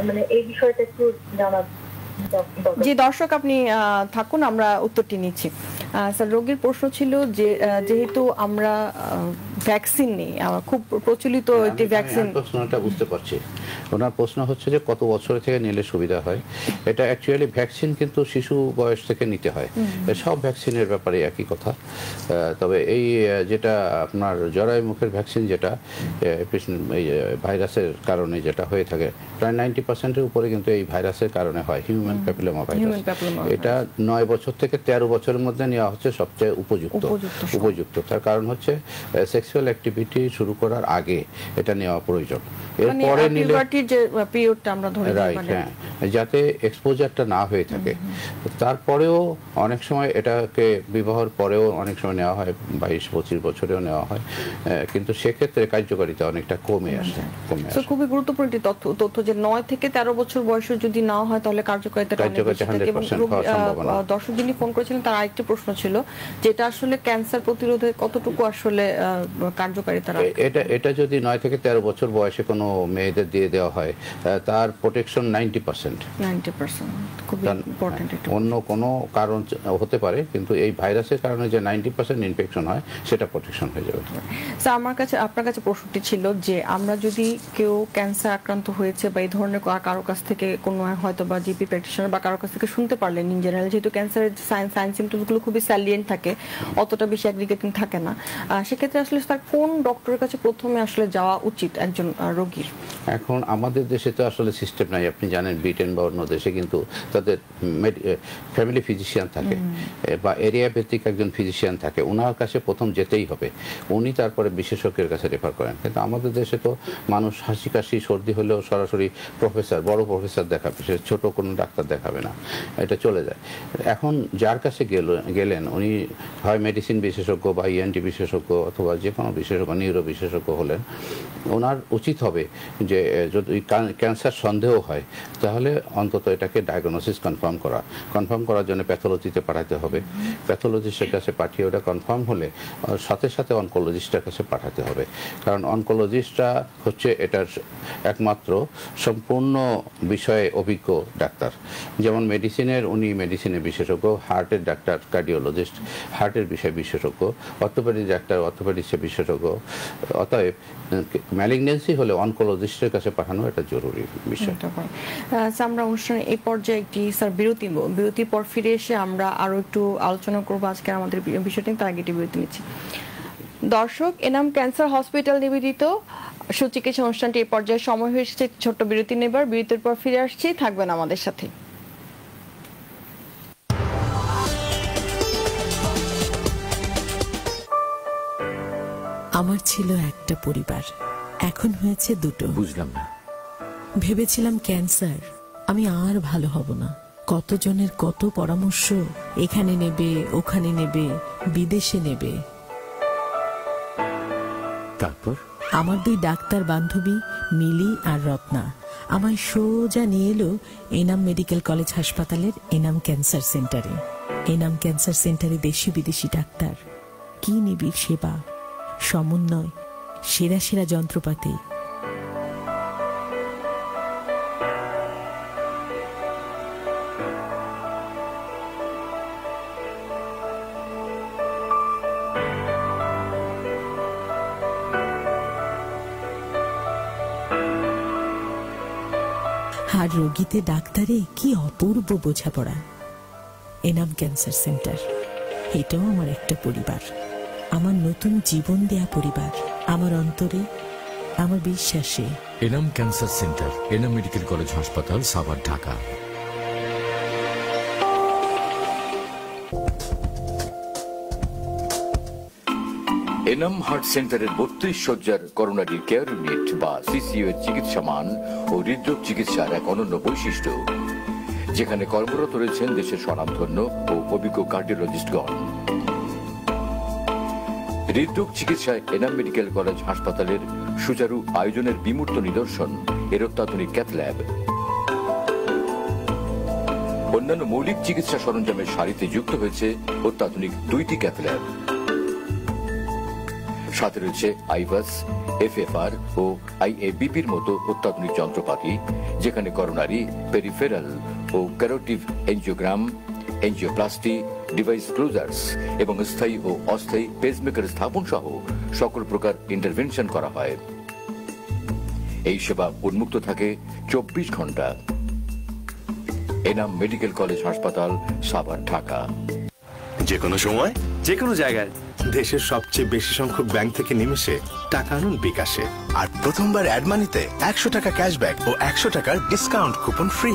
মানে এই বিষয়টা একটু জানা দরকার। জি দর্শক আপনি থাকুন, আমরা উত্তরটি নিচ্ছি। স্যার, রোগীর প্রশ্ন ছিল যে যেহেতু আমরা ভ্যাকসিন নেই, খুব প্রচলিত একটি ভ্যাকসিন। প্রশ্নটা বুঝতে পারছি। ওনার প্রশ্ন হচ্ছে যে কত বছর থেকে নিলে সুবিধা হয়। এটা অ্যাকচুয়ালি ভ্যাকসিন কিন্তু শিশু বয়স থেকে নিতে হয়, সব ভ্যাকসিনের ব্যাপারে একই কথা। তবে এই যেটা আপনার জরায়ু মুখের ভ্যাকসিন, যেটা এই ভাইরাসের কারণে যেটা হয়ে থাকে, প্রায় 90%-এর উপরে কিন্তু এই ভাইরাসের কারণে হয়, হিউম্যান প্যাপিলোমা ভাইরাস। এটা 9 বছর থেকে 13 বছরের মধ্যে নেওয়া হচ্ছে সবচেয়ে উপযুক্ত। তার কারণ হচ্ছে সেক্সুয়াল অ্যাক্টিভিটি শুরু করার আগে এটা নেওয়া প্রয়োজন। এরপরে নিলে যে পিরিয়ডটা আমরা ধরে রাইট, হ্যাঁ, যাতে এক্সপোজারটা না হয়ে থাকে। তারপরেও অনেক সময় এটাকে বিবাহের পরেও অনেক সময় নেওয়া হয়, 22-25 বছরেও নেওয়া হয়, কিন্তু সেক্ষেত্রে কার্যকারিতা অনেকটা কমে আসে। খুবই গুরুত্বপূর্ণ একটি তথ্য যে 9 থেকে 13 বছর বয়সে যদি না হয় তাহলে কার্যকারিতা দর্শক যিনি ফোন করেছিলেন তার আরেকটি প্রশ্ন ছিল, যেটা আসলে ক্যান্সার প্রতিরোধে কতটুকু আসলে কার্যকারিতা রাখে। এটা যদি 9 থেকে 13 বছর বয়সে কোনো মেয়েদের দিয়ে দেওয়া হয়, তার প্রোটেকশন 90%। খুব ইম্পর্টেন্ট। অন্য কোনো কারণ হতে পারে, কিন্তু এই ভাইরাসের কারণে যে 90% ইনফেকশন হয় সেটা প্রোটেকশন হয়ে যাবে। স্যার, আপনার কাছে প্রশ্নটি ছিল যে আমরা যদি কেউ ক্যান্সার আক্রান্ত হয়েছে বা এই ধরনের কারো কাছ থেকে কোনো হয়তো বা জিপি প্র্যাকটিশনার বা কারো কাছ থেকে শুনতে পারলেন, ইন জেনারেল যেহেতু ক্যান্সারের সাইন সিমটমসগুলো খুবই স্যালিয়েন্ট থাকে, অতটা বেশি অ্যাগ্রিগেটিং থাকে না, সেক্ষেত্রে আসলে স্যার কোন ডক্টরের কাছে প্রথমে আসলে যাওয়া উচিত একজন রোগীর? এখন আমাদের দেশে তো আসলে সিস্টেম নাই, আপনি জানেন ব্রিটেন বা অন্য দেশে কিন্তু তাদের ফ্যামিলি ফিজিশিয়ান থাকে বা এরিয়া ভিত্তিক একজন ফিজিশিয়ান থাকে, ওনার কাছে প্রথম যেতেই হবে, উনি তারপরে বিশেষজ্ঞের কাছে রেফার করেন। কিন্তু আমাদের দেশে তো মানুষ হাসি কাশি সর্দি হলেও সরাসরি বড় প্রফেসর দেখাবে, সে ছোট কোনো ডাক্তার দেখাবে না, এটা চলে যায়। এখন যার কাছে গেলেন উনি হয় মেডিসিন বিশেষজ্ঞ বা ইএনটি বিশেষজ্ঞ অথবা যে কোনো বিশেষজ্ঞ, নিউরো বিশেষজ্ঞ হলেন, ওনার উচিত হবে যে যদি ক্যান্সার সন্দেহ হয় তাহলে অন্তত এটাকে ডায়াগনোসিস কনফার্ম করার জন্য প্যাথোলজিতে পাঠাতে হবে। প্যাথোলজিস্টের কাছে পাঠিয়ে ওটা কনফার্ম হলে সাথে সাথে অনকোলজিস্টের কাছে পাঠাতে হবে, কারণ অনকোলজিস্টরা হচ্ছে এটার একমাত্র সম্পূর্ণ বিষয়ে অভিজ্ঞ ডাক্তার। যেমন উনি মেডিসিনের বিশেষজ্ঞ, হার্টের ডাক্তার কার্ডিওলজিস্ট, হার্টের বিষয়ে বিশেষজ্ঞ, অর্থোপেডিক ডাক্তার অর্থোপেডিক্সের বিশেষজ্ঞ। অতএব ম্যালিগন্যান্সি হলে অনকোলজিস্টের কাছে পাঠানো এটা জরুরি বিষয়। আমরা অনুষ্ঠানে এই পর্যায়ে একটি স্যার বিরতির পর ফিরে এসে আমরা আরো একটু আলোচনা করবো আজকে আমাদের বিষয়টি, তার আগে বিরতি নিচ্ছি। দর্শক, এনাম ক্যান্সার হসপিটাল নিবেদিত সুচিকিৎসা অনুষ্ঠানটি এই পর্যায়ে সময় হয়ে এসেছে ছোট্ট বিরতি নেবার। বিরতির পর ফিরে আসছি, থাকবেন আমাদের সাথে। আমার ছিল একটা পরিবার, এখন হয়েছে দুটো। বুঝলাম না। ভেবেছিলাম ক্যান্সার আমি আর ভালো হব না, কতজনের কত পরামর্শ, এখানে নেবে, ওখানে নেবে, বিদেশে নেবে। তারপর আমার দুই ডাক্তার বান্ধবী মিলি আর রত্না আমায় সোজা নিয়ে এলো এনাম মেডিকেল কলেজ হাসপাতালের এনাম ক্যান্সার সেন্টারে। এনাম ক্যান্সার সেন্টারে দেশি বিদেশি ডাক্তার, কি নিবিড় সেবা, সমন্বয়, সেরা সেরা যন্ত্রপাতি। আর রোগীতে ডাক্তারে কি অপূর্ব বোঝাপড়া। এনাম ক্যান্সার সেন্টার, এটাও আমার একটা পরিবার, আমার নতুন জীবন দেয়া পরিবার, আমার অন্তরে, আমার বিশ্বাসে। Enam cancer centre, Enam medical college হাসপাতাল, সাভার, ঢাকা। এনাম হার্ট সেন্টারের 32 শয্যার করোনারি কেয়ার ইউনিট বা সিসিইউ এর চিকিৎসা মান ও হৃদরোগ চিকিৎসার এক অনন্য বৈশিষ্ট্য, যেখানে কর্মরত রয়েছেন দেশের স্বনামধন্য ও অভিজ্ঞ কার্ডিওলজিস্টগণ। হৃদরোগ চিকিৎসায় এনাম মেডিকেল কলেজ হাসপাতালের সুচারু আয়োজনের বিমূর্ত নিদর্শন এর অত্যাধুনিক ক্যাথ ল্যাব। অন্যান্য মৌলিক চিকিৎসা সরঞ্জামের সারিতে যুক্ত হয়েছে অত্যাধুনিক 2টি ক্যাথ ল্যাব। সাথে রয়েছে আইভাস, FFR ও IABPর মতো অত্যাধুনিক যন্ত্রপাতি, যেখানে করোনারি, পেরিফেরাল ও carotid angiogram, angioplasty, device closures এবং স্থায়ী ও অস্থায়ী পেসমেকার স্থাপন সহ সকল প্রকার ইন্টারভেনশন করা হয়। এই সেবা উন্মুক্ত থাকে 24 ঘন্টা। এনাম মেডিকেল কলেজ হাসপাতাল, সাভার, ঢাকা। যে কোনো সময় যে কোনো জায়গায় দেশের সবচেয়ে বেশি সংখ্যক ব্যাংক থেকে নিমেষে টাকা আনুন বিকাশে, আর প্রথমবার অ্যাড মানিতে 100 টাকা ক্যাশব্যাক ও 100 টাকার ডিসকাউন্ট কুপন ফ্রি।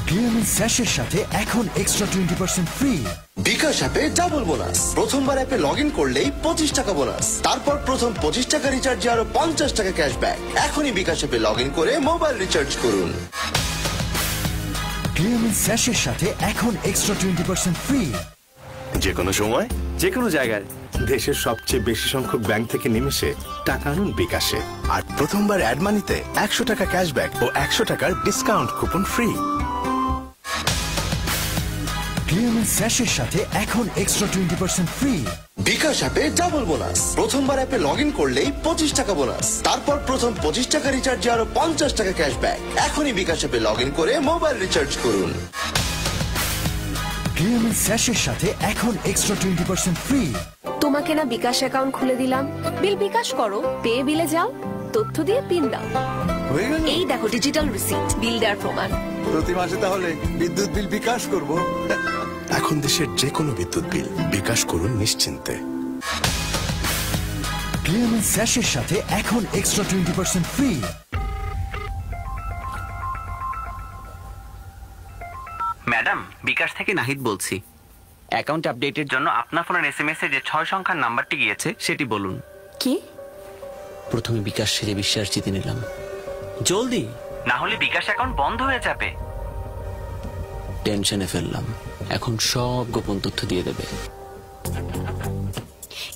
PMS স্যাশের সাথে এখন এক্সট্রা 20% ফ্রি। বিকাশ অ্যাপে ডাবল বোনাস। প্রথমবার অ্যাপে লগ ইন করলেই 25 টাকা বোনাস, তারপর প্রথম 25 টাকা রিচার্জে আরো 50 টাকা ক্যাশব্যাক। এখনই বিকাশ অ্যাপে লগ ইন করে মোবাইল রিচার্জ করুন। PMS স্যাশের সাথে এখন এক্সট্রা 20% ফ্রি। যে কোনো সময় যে কোনো জায়গায় দেশের সবচেয়ে বেশি সংখ্যক ব্যাংক থেকে নিমেষে টাকা আনুন বিকাশে, আর প্রথমবার অ্যাড মানিতে 100 টাকা ক্যাশব্যাক ও 100 টাকার ডিসকাউন্ট কুপন ফ্রি। PMS স্যাশের সাথে এখন এক্সট্রা 20% ফ্রি। বিকাশ অ্যাপে ডাবল বোনাস। প্রথমবার অ্যাপে লগ ইন করলেই 25 টাকা বোনাস, তারপর প্রথম 25 টাকা রিচার্জে আরো 50 টাকা ক্যাশব্যাক। এখনই বিকাশ অ্যাপে লগ ইন করে মোবাইল রিচার্জ করুন। PMS স্যাশের সাথে এখন এক্সট্রা 20% ফ্রি। তোমাকে না বিকাশ অ্যাকাউন্ট খুলে দিলাম, বিল বিকাশ করো, পে বিলে যাও, তথ্য দিয়ে পিন দাও, হয়ে গেল। এই দেখো ডিজিটাল রিসিপ্ট, বিল দেওয়ার প্রমাণ। প্রতি মাসে তাহলে বিদ্যুৎ বিল বিকাশ করব। এখন দেশের যে কোনো বিদ্যুৎ বিল বিকাশ করুন নিশ্চিন্তে। PMS স্যাশের সাথে এখন এক্সট্রা 20% ফ্রি। ম্যাডাম, বিকাশ থেকে নাহিদ বলছি। অ্যাকাউন্ট আপডেটের জন্য আপনার ফোনের SMS এ যে 6 সংখ্যার নাম্বারটি গিয়েছে সেটি বলুন। কি? প্রথমে বিকাশ সেজে বিশ্বাস জিতে নিলাম, জলদি, না হলে বিকাশ অ্যাকাউন্ট বন্ধ হয়ে যাবে। টেনশনে ফেললাম, এখন সব গোপন তথ্য দিয়ে দেবে।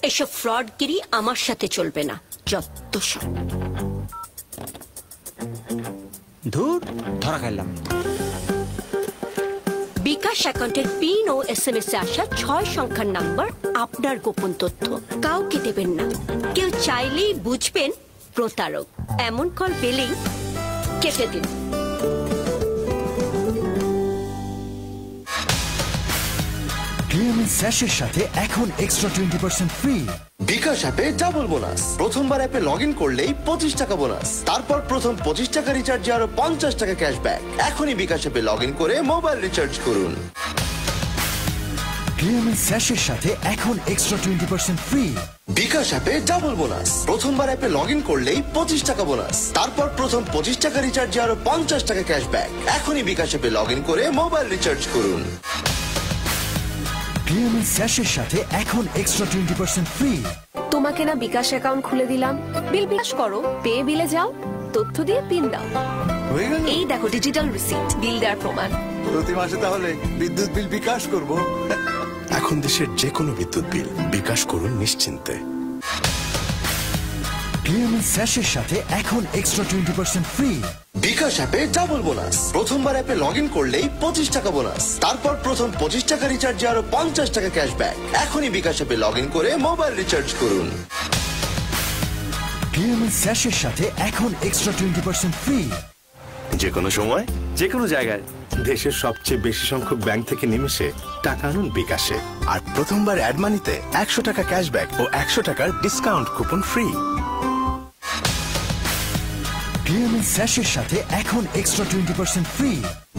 এসব ফ্রডগিরি আমার সাথে চলবে না, যত সব। ধুর, ধরা খাইলাম। বিকাশ অ্যাকাউন্টের পিন ও SMS এ আসা 6 সংখ্যার নাম্বার আপনার গোপন তথ্য, কাউকে দেবেন না। কেউ চাইলেই বুঝবেন প্রতারক। এমন কল পেলেই কেটে দিন। PMS স্যাশের সাথে এখন এক্সট্রা 20% ফ্রি। বিকাশ অ্যাপে ডাবল বোনাস। প্রথমবার অ্যাপে লগ ইন করলেই 25 টাকা বোনাস, তারপর প্রথম 25 টাকা রিচার্জে আরো 50 টাকা ক্যাশব্যাক। এখনই বিকাশ অ্যাপে লগ ইন করে মোবাইল রিচার্জ করুন। PMS স্যাশের সাথে এখন এক্সট্রা 20% ফ্রি। বিকাশ অ্যাপে ডাবল বোনাস। প্রথমবার অ্যাপে লগ ইন করলেই 25 টাকা বোনাস, তারপর প্রথম 25 টাকা রিচার্জে আরো 50 টাকা ক্যাশব্যাক। এখনই বিকাশ অ্যাপে লগ ইন করে মোবাইল রিচার্জ করুন। PMS স্যাশের সাথে এখন এক্সট্রা 20% ফ্রি। তোমাকে না বিকাশ অ্যাকাউন্ট খুলে দিলাম, বিল বিকাশ করো, পে বিলে যাও, তথ্য দিয়ে পিন দাও, হয়ে গেল। এই দেখো ডিজিটাল রিসিপ্ট, বিল দেওয়ার প্রমাণ। প্রতি মাসে তাহলে বিদ্যুৎ বিল বিকাশ করব। এখন দেশের যে কোনো বিদ্যুৎ বিল বিকাশ করুন নিশ্চিন্তে। PMS স্যাশের সাথে এখন এক্সট্রা 20% ফ্রি। বিকাশ অ্যাপে ডাবল বোনাস। প্রথমবার অ্যাপে লগ ইন করলেই 25 টাকা বোনাস, তারপর প্রথম 25 টাকা রিচার্জে আরো 50 টাকা ক্যাশব্যাক। এখনই বিকাশ অ্যাপে লগ ইন করে মোবাইল রিচার্জ করুন। PMS স্যাশের সাথে এখন এক্সট্রা 20% ফ্রি। যে কোনো সময় যে কোনো জায়গায় দেশের সবচেয়ে বেশি সংখ্যক ব্যাংক থেকে নিমেষে টাকা আনুন বিকাশে, আর প্রথমবার অ্যাড মানিতে 100 টাকা ক্যাশব্যাক ও 100 টাকার ডিসকাউন্ট কুপন ফ্রি। PMS স্যাশের সাথে এখন এক্সট্রা 20% ফ্রি।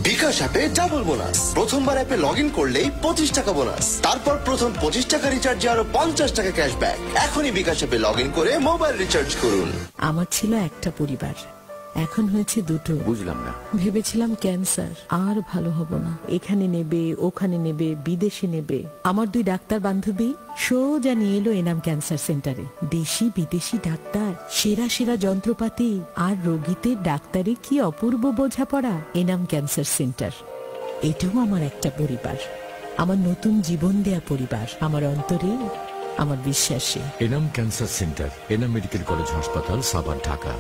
বিকাশ অ্যাপে ডাবল বোনাস। প্রথমবার অ্যাপে লগ ইন করলেই 25 টাকা বোনাস, তারপর প্রথম 25 টাকা রিচার্জে আরো 50 টাকা ক্যাশব্যাক। এখনই বিকাশ অ্যাপে লগ ইন করে মোবাইল রিচার্জ করুন। আমার ছিল একটা পরিবার, এখন হয়েছে দুটো। বুঝলাম না। ভেবেছিলাম ক্যান্সার আর ভালো হব না, এখানে নেবে, ওখানে নেবে, বিদেশে নেবে। আমার 2 ডাক্তার বান্ধবী সোজা নিয়ে এলো এনাম ক্যান্সার সেন্টারে। দেশি বিদেশি ডাক্তার, সেরা সেরা যন্ত্রপাতি, আর রোগীতে ডাক্তারে কি অপূর্ব বোঝাপড়া। এনাম ক্যান্সার সেন্টার, এটাও আমার একটা পরিবার, আমার নতুন জীবন দেয়া পরিবার, আমার অন্তরে, আমার বিশ্বাসে। Enam cancer centre, Enam medical college হাসপাতাল, সাভার, ঢাকা।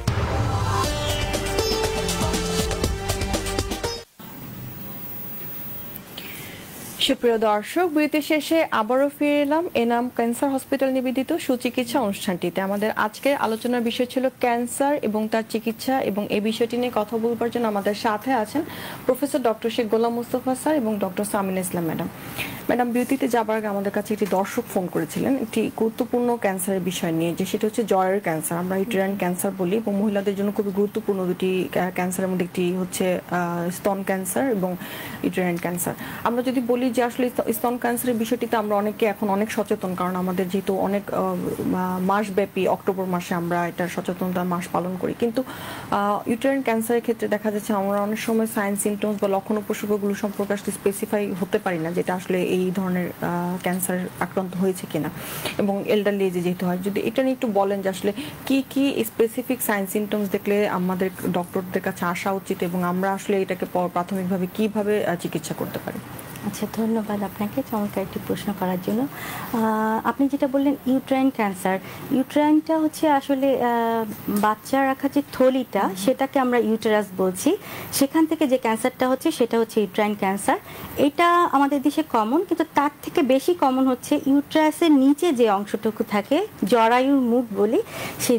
সুপ্রিয় দর্শক, বিরতি শেষে আবারও ফিরে এলাম এনাম ক্যান্সার হসপিটাল নিবেদিত সুচিকিৎসা অনুষ্ঠানটিতে। আমাদের আজকের আলোচনার বিষয় ছিল ক্যান্সার এবং তার চিকিৎসা, এবং এই বিষয়টি নিয়ে কথা বলবার জন্য আমাদের সাথে আছেন প্রফেসর ডক্টর শেখ গোলাম মুস্তফা স্যার এবং ডক্টর সামিনা ইসলাম ম্যাডাম। ম্যাডাম, বিরতিতে যাবার আগে আমাদের কাছে একটি দর্শক ফোন করেছিলেন একটি গুরুত্বপূর্ণ ক্যান্সারের বিষয় নিয়ে, যে সেটা হচ্ছে জয়ের ক্যান্সার, আমরা ইউটেরাইন ক্যান্সার বলি, এবং মহিলাদের জন্য খুবই গুরুত্বপূর্ণ দুটি ক্যান্সারের মধ্যে একটি হচ্ছে স্তন ক্যান্সার এবং ইউটেরাইন ক্যান্সার। আমরা যদি বলি যে আসলে স্তন ক্যান্সারের বিষয়টিতে আমরা অনেকে এখন অনেক সচেতন, কারণ আমাদের যেহেতু অনেক মাসব্যাপী অক্টোবর মাসে আমরা এটা সচেতনতা মাস পালন করি, কিন্তু ইউটেরাইন ক্যান্সারের ক্ষেত্রে দেখা যাচ্ছে আমরা অনেক সময় সাইন সিমটমস বা লক্ষণ উপসর্গগুলো সম্পর্কে আসলে স্পেসিফাই হতে পারি না, যেটা আসলে এই ধরনের ক্যান্সার আক্রান্ত হয়েছে কিনা, এবং এল্ডারলি এজে যেহেতু হয়। যদি এটা নিয়ে একটু বলেন যে আসলে কি কি স্পেসিফিক সাইন সিমটমস দেখলে আমাদের ডক্টরদের কাছে আসা উচিত, এবং আমরা আসলে এটাকে প্রাথমিকভাবে কিভাবে চিকিৎসা করতে পারি? আচ্ছা, ধন্যবাদ আপনাকে চমৎকার একটি প্রশ্ন করার জন্য। আপনি যেটা বললেন ইউট্রাইন ক্যান্সার, ইউট্রাইনটা হচ্ছে আসলে বাচ্চা রাখার যে থলিটা সেটাকে আমরা ইউটেরাস বলছি, সেখান থেকে যে ক্যান্সারটা হচ্ছে সেটা হচ্ছে ইউট্রাইন ক্যান্সার। এটা আমাদের দেশে কমন, কিন্তু তার থেকে বেশি কমন হচ্ছে ইউট্রাসের নিচে যে অংশটুকু থাকে, জরায়ুর মুখ বলি, সে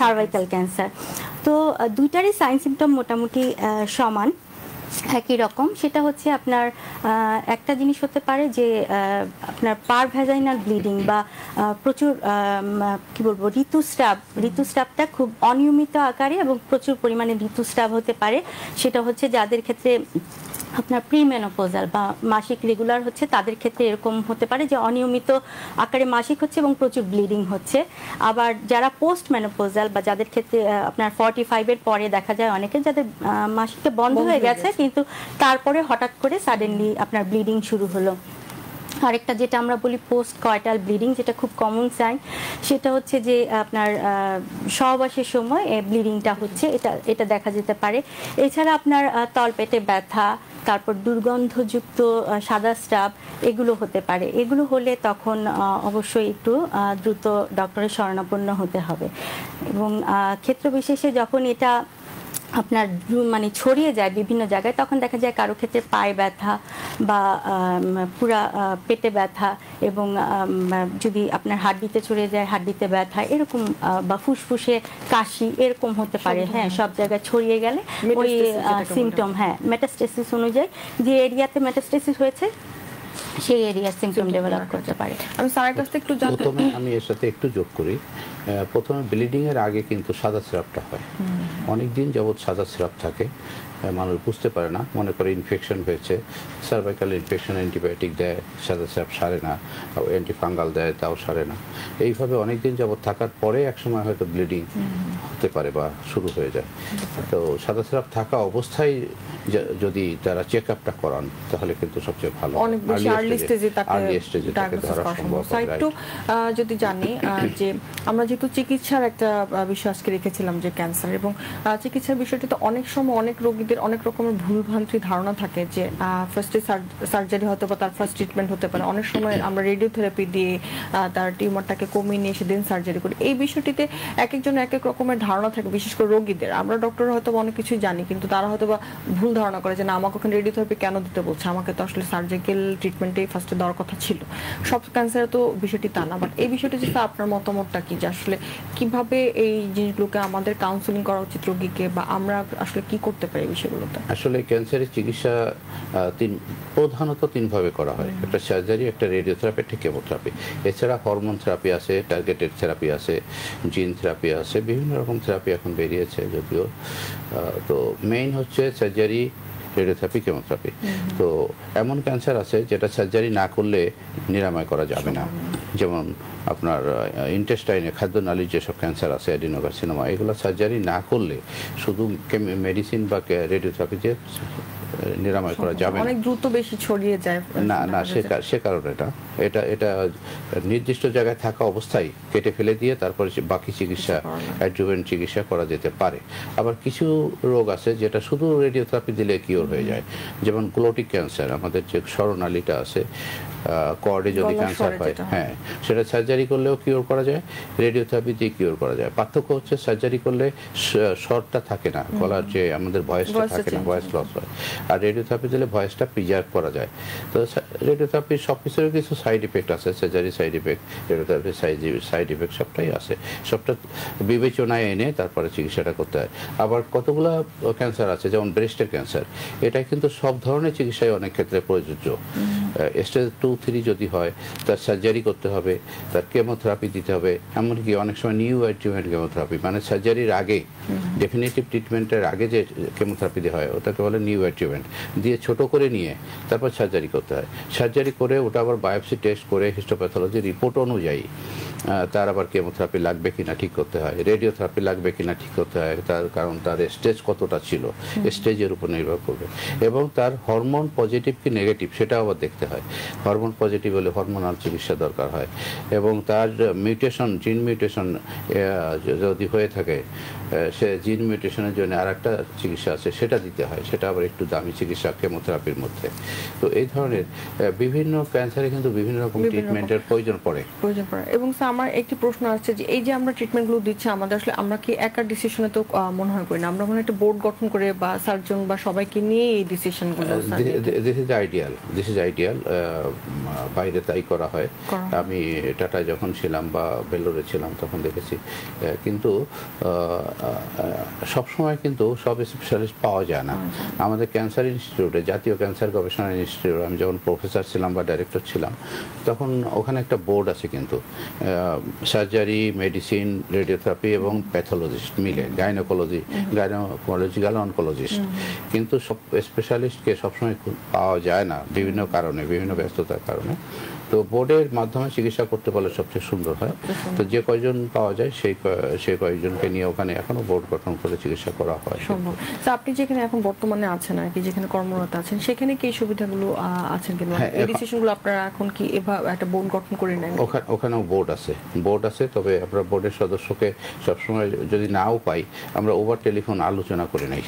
সার্ভাইকাল ক্যান্সার। তো দুইটারই সাইন সিমটম মোটামুটি সমান, একই রকম। সেটা হচ্ছে আপনার একটা জিনিস হতে পারে যে আপনার পারভ্যাজাইনাল ব্লিডিং বা প্রচুর কি বলবো ঋতুস্রাবটা খুব অনিয়মিত আকারে এবং প্রচুর পরিমাণে ঋতুস্রাব হতে পারে। সেটা হচ্ছে যাদের ক্ষেত্রে আপনার প্রিমেনোপোজাল বা মাসিক রেগুলার হচ্ছে তাদের ক্ষেত্রে এরকম হতে পারে যে অনিয়মিত আকারে মাসিক হচ্ছে এবং প্রচুর ব্লিডিং হচ্ছে। আবার যারা পোস্ট মেনোপোজাল বা যাদের ক্ষেত্রে আপনার 45-এর পরে দেখা যায় অনেকে যাদের মাসিকটা বন্ধ হয়ে গেছে, কিন্তু তারপরে হঠাৎ করে সাডেনলি আপনার ব্লিডিং শুরু হলো। আরেকটা যেটা আমরা বলি পোস্ট কয়টাল ব্লিডিং, যেটা খুব কমন সাইন, সেটা হচ্ছে যে আপনার সহবাসের সময় ব্লিডিংটা হচ্ছে, এটা দেখা যেতে পারে। এছাড়া আপনার তলপেটে ব্যথা, তারপর দুর্গন্ধযুক্ত সাদা স্রাব, এগুলো হতে পারে। এগুলো হলে তখন অবশ্যই একটু দ্রুত ডক্টরের শরণাপন্ন হতে হবে। এবং ক্ষেত্র বিশেষে যখন এটা আপনার মানে ছড়িয়ে যায় বিভিন্ন জায়গায়, তখন দেখা যায় কারো ক্ষেত্রে পায়ে ব্যথা বা পুরা পেটে ব্যথা, এবং যদি আপনার হাড্ডিতে ছড়িয়ে যায় হাড্ডিতে ব্যথা এরকম, বা ফুসফুসে কাশি এরকম হতে পারে। হ্যাঁ, সব জায়গায় ছড়িয়ে গেলে ওই সিমটম, হ্যাঁ, মেটাস্টেসিস অনুযায়ী যে এরিয়াতে মেটাস্টেসিস হয়েছে সেই এরিয়ার সিমটম ডেভেলপ করতে পারে। আমি স্যারের কাছে একটু প্রথমে আমি এর সাথে একটু যোগ করি। প্রথমে ব্লিডিং এর আগে কিন্তু সাদা স্রাবটা হয়, অনেকদিন যাবৎ সাদা স্রাব থাকে, মানুষ বুঝতে পারে না, মনে করে ইনফেকশন হয়েছে, সার্ভাইকাল ইনফেকশন অ্যান্টিবায়োটিক দেয়, সাদা স্রাব সারে না, অ্যান্টিফাঙ্গাল দেয়, তাও সারে না। এইভাবে অনেকদিন যাবৎ থাকার পরে একসময় হয়তো ব্লিডিং হতে পারে বা শুরু হয়ে যায়। তো সাদা স্রাব থাকা অবস্থায় যদি তারা চেক আপটা করান তাহলে কিন্তু সবচেয়ে ভালো, অনেক বেশি আর্লি স্টেজে তাকে ধরা সম্ভব। একটু যদি জানি যে আমরা যেহেতু চিকিৎসার একটা বিষয় আজকে রেখেছিলাম যে ক্যান্সার, এবং চিকিৎসার বিষয়টিতে অনেক সময় অনেক রোগীদের অনেক রকমের ভুলভ্রান্তি ধারণা থাকে যে ফার্স্টে সার্জারি হতে বা তার ফার্স্ট ট্রিটমেন্ট হতে পারে। অনেক সময় আমরা রেডিওথেরাপি দিয়ে তার টিউমারটাকে কমিয়ে নিয়ে এসে দেন সার্জারি করি। এই বিষয়টিতে এক একজনের এক এক রকমের ধারণা থাকে, বিশেষ করে রোগীদের। আমরা ডক্টর হয়তো অনেক কিছু জানি, কিন্তু তারা হয়তো বা ভুল ধারণা করে যে না, আমাকে ওখানে রেডিওথেরাপি কেন দিতে বলছে, আমাকে তো আসলে সার্জিক্যাল ট্রিটমেন্টেই ফার্স্টে দেওয়ার কথা ছিল। সব ক্যান্সারে তো বিষয়টি তা না, বাট এই বিষয়টি যে আপনার মতামতটা কি, যে আসলে কিভাবে এই জিনিসগুলোকে আমাদের কাউন্সেলিং করা উচিত রোগীকে, বা আমরা আসলে কি করতে পারি এই বিষয়গুলোতে? আসলে ক্যান্সারের চিকিৎসা প্রধানত তিনভাবে করা হয়, একটা সার্জারি, একটা রেডিওথেরাপি, একটা কেমোথেরাপি। এছাড়া হরমোন থেরাপি আছে, টার্গেটেড থেরাপি আছে, জিন থেরাপি আছে, বিভিন্ন রকম থেরাপি এখন বেরিয়েছে যদিও। তো মেইন হচ্ছে সার্জারি, রেডিওথেরাপি, কেমোথেরাপি। তো এমন ক্যান্সার আছে যেটা সার্জারি না করলে নিরাময় করা যাবে না, যেমন আপনার ইন্টেস্টাইনে খাদ্যনালীর যেসব ক্যান্সার আছে, অ্যাডিনোকার্সিনোমা, এগুলো সার্জারি না করলে শুধু মেডিসিন বা রেডিওথেরাপিতে নিরাময় করা যাবে না, অনেক দ্রুত বেশি ছড়িয়ে যায়। না, সে কারণে এটা নির্দিষ্ট জায়গায় থাকা অবস্থায় কেটে ফেলে দিয়ে তারপরে বাকি চিকিৎসা, অ্যাডজুভেন্ট চিকিৎসা করা যেতে পারে। আবার কিছু রোগ আছে যেটা শুধু রেডিওথেরাপি দিলে কিওর হয়ে যায়, যেমন গ্লোটিক ক্যান্সার, আমাদের যে স্বরনালীটা আছে কর্ডে যদি ক্যান্সার হয়, হ্যাঁ, সেটা সার্জারি করলেও কিওর করা যায়, রেডিওথেরাপি দিয়ে কিওর করা যায়। পার্থক্য হচ্ছে সার্জারি করলে স্বরটা থাকে না, গলার যে আমাদের ভয়েসটা থাকে না, ভয়েস লস হয়। আর রেডিওথেরাপি দিলে ভয়েসটা প্রিজার্ভ করা যায়। তো রেডিওথেরাপির সব কিছুরই কিছু সাইড ইফেক্ট আছে, সার্জারি সাইড ইফেক্ট, রেডিওথেরাপির সাইড ইফেক্ট সবটাই আছে। সবটা বিবেচনায় এনে তারপরে চিকিৎসাটা করতে হয়। আবার কতগুলো ক্যান্সার আছে, যেমন ব্রেস্টের ক্যান্সার, এটা কিন্তু সব ধরনের চিকিৎসায় অনেক ক্ষেত্রে প্রযোজ্য। স্টেজ 2-3 যদি হয়, তার সার্জারি করতে হবে, তার কেমোথেরাপি দিতে হবে, এমনকি অনেক সময় নিউ অ্যাডজুভেন্ট কেমোথেরাপি, মানে সার্জারির আগে, ডেফিনেটিভ ট্রিটমেন্টের আগে যে কেমোথেরাপি দেওয়া হয় ওটাকে বলে নিউ অ্যাডজুভেন্ট, দিয়ে ছোট করে নিয়ে তারপর সার্জারি করতে হয়। সার্জারি করে ওটা আবার বায়োপসি টেস্ট করে হিস্টোপ্যাথোলজি রিপোর্ট অনুযায়ী তার আবার কেমোথেরাপি লাগবে কিনা ঠিক করতে হয়, রেডিওথেরাপি লাগবে কিনা ঠিক করতে হয়, তার কারণ তার স্টেজ কতটা ছিল, স্টেজের উপর নির্ভর করবে, এবং তার হরমোন পজিটিভ কি নেগেটিভ সেটাও আবার দেখতে হয়। হরমোন পজিটিভ হলে হরমোনাল চিকিৎসা দরকার হয়, এবং তার মিউটেশন, জিন মিউটেশন যদি হয়ে থাকে, সে জিন মিউটেশনের জন্য আর একটা চিকিৎসা আছে, সেটা দিতে হয়, সেটা আবার একটু দামি চিকিৎসা কেমোথেরাপির মধ্যে। তো এই ধরনের বিভিন্ন ক্যান্সারে কিন্তু বিভিন্ন রকম ট্রিটমেন্টের প্রয়োজন পড়ে। এবং আমার একটি প্রশ্ন আছে যে এই যে আমরা ট্রিটমেন্টগুলো দিচ্ছি, আমাদের আসলে আমরা কি একা ডিসিশনে তো মনে হয় করি না, আমরা মনে একটা বোর্ড গঠন করে বা সার্জন বা সবাইকে নিয়ে এই ডিসিশনগুলো। দিস ইজ আইডিয়াল, বাইরে তাই করা হয়। আমি টাটায় যখন ছিলাম বা বেলোরে ছিলাম তখন দেখেছি, কিন্তু সবসময় কিন্তু সব স্পেশালিস্ট পাওয়া যায় না। আমাদের ক্যান্সার ইনস্টিটিউটে, জাতীয় ক্যান্সার গবেষণা ইনস্টিটিউট, আমি যখন প্রফেসর ছিলাম বা ডাইরেক্টর ছিলাম, তখন ওখানে একটা বোর্ড আছে কিন্তু, সার্জারি, মেডিসিন, রেডিওথেরাপি এবং প্যাথোলজিস্ট মিলে, গাইনোকোলজিক্যাল অনকোলজিস্ট। কিন্তু সব স্পেশালিস্টকে সবসময় পাওয়া যায় না বিভিন্ন কারণে, বিভিন্ন ব্যস্ততার কারণে। তো বোর্ডের মাধ্যমে চিকিৎসা করতে পারলে সবচেয়ে সুন্দর হয়। তো যে কয়জন পাওয়া যায় সেই কয়েকজনকে নিয়ে ওখানে এখনো বোর্ড গঠন করে চিকিৎসা করা হয়। আপনি যেখানে এখন বর্তমানে আছেন আর কি, যেখানে কর্মরত আছেন, সেখানে কি সুবিধাগুলো আছেন কিনা, এই ডিসিশনগুলো আপনারা এখন কি এভাবে একটা বোর্ড গঠন করে নেন? ওখানেও বোর্ড আছে, তবে আমরা বোর্ডের সদস্যকে সবসময় যদি নাও পাই, আমরা ওভার টেলিফোন আলোচনা করে নেই,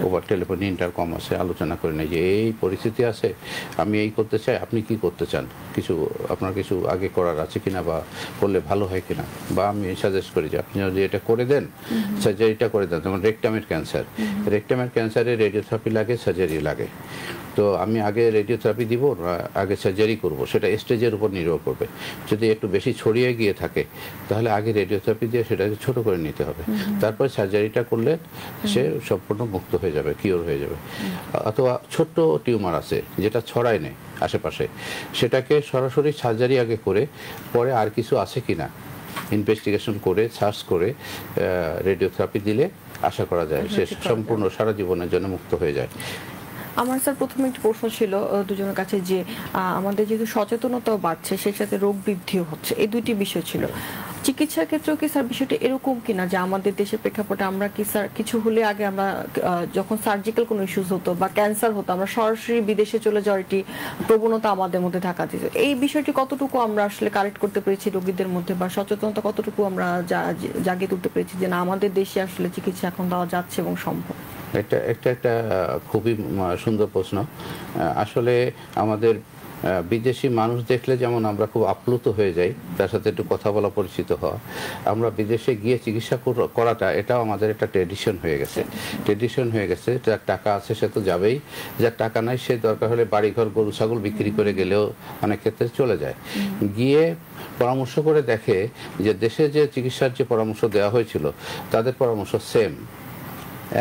ওভার টেলিফোন ইন্টারকম আছে, আলোচনা করে নেই যে এই পরিস্থিতি আছে, আমি এই করতে চাই, আপনি কি করতে চান, আপনার কিছু আগে করার আছে কিনা, বা করলে ভালো হয় কিনা, বা আমি সাজেস্ট করি যে আপনি যদি এটা করে দেন, সার্জারিটা করে দেন। যেমন রেকটামের ক্যান্সারে রেডিওথেরাপি লাগে, সার্জারি লাগে। তো আমি আগে রেডিওথেরাপি দিব, আগে সার্জারি করব, সেটা স্টেজের উপর নির্ভর করবে। যদি একটু বেশি ছড়িয়ে গিয়ে থাকে তাহলে আগে রেডিওথেরাপি দিয়ে সেটাকে ছোট করে নিতে হবে, তারপর সার্জারিটা করলে সে সম্পূর্ণ মুক্ত হয়ে যাবে, কিওর হয়ে যাবে। অথবা ছোট্ট টিউমার আছে যেটা ছড়ায় নেই আশেপাশে, সেটাকে সরাসরি সার্জারি আগে করে পরে আর কিছু আছে কিনা ইনভেস্টিগেশন করে সার্চ করে রেডিওথেরাপি দিলে আশা করা যায় সে সম্পূর্ণ সারা জীবনের জন্য মুক্ত হয়ে যায়। আমার স্যার প্রথমে একটি প্রশ্ন ছিল দুজনের কাছে যে আমাদের যেহেতু সচেতনতাও বাড়ছে, সেই সাথে রোগ বৃদ্ধিও হচ্ছে, এই দুইটি বিষয় ছিল। চিকিৎসার ক্ষেত্রেও কি স্যার বিষয়টা এরকম কিনা যে আমাদের দেশের প্রেক্ষাপটে আমরা কি স্যার কিছু হলে আগে আমরা যখন সার্জিক্যাল কোনো ইস্যুস হতো বা ক্যান্সার হতো, আমরা সরাসরি বিদেশে চলে যাওয়ার একটি প্রবণতা আমাদের মধ্যে থাকা দিত, এই বিষয়টি কতটুকু আমরা আসলে কারেক্ট করতে পেরেছি রোগীদের মধ্যে, বা সচেতনতা কতটুকু আমরা জাগিয়ে তুলতে পেরেছি যে না আমাদের দেশে আসলে চিকিৎসা এখন দেওয়া যাচ্ছে এবং সম্ভব? একটা খুবই সুন্দর প্রশ্ন। আসলে আমাদের বিদেশি মানুষ দেখলে যেমন আমরা খুব আপ্লুত হয়ে যাই, তার সাথে একটু কথা বলা, পরিচিত হওয়া, আমরা বিদেশে গিয়ে চিকিৎসা করাটা এটাও আমাদের একটা ট্রেডিশন হয়ে গেছে। যার টাকা আছে সে তো যাবেই, যার টাকা নাই সে দরকার হলে বাড়িঘর, গরু ছাগল বিক্রি করে গেলেও অনেক ক্ষেত্রে চলে যায়, গিয়ে পরামর্শ করে দেখে যে দেশে যে চিকিৎসার যে পরামর্শ দেওয়া হয়েছিল তাদের পরামর্শ সেম,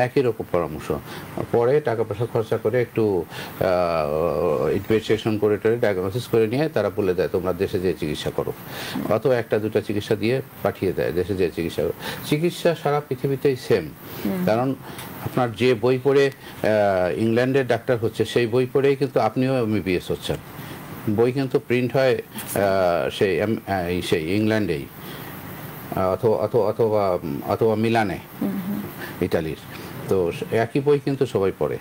একই রকম পরামর্শ। পরে টাকা পয়সা খরচা করে একটু ইনভেস্টিগেশন করে ডায়াগনোসিস করে নিয়ে তারা বলে দেয় তোমরা দেশে যেয়ে চিকিৎসা করো, অথবা একটা দুটা চিকিৎসা দিয়ে পাঠিয়ে দেয় দেশে যেয়ে চিকিৎসা করো। চিকিৎসা সারা পৃথিবীতেই সেম, কারণ আপনার যে বই পড়ে ইংল্যান্ডের ডাক্তার হচ্ছে সেই বই পড়েই কিন্তু আপনিও MBBS হচ্ছেন। বই কিন্তু প্রিন্ট হয় সেই ইংল্যান্ডেই অথবা মিলানে, ইটালির। তো একই বই কিন্তু সবাই পড়ে,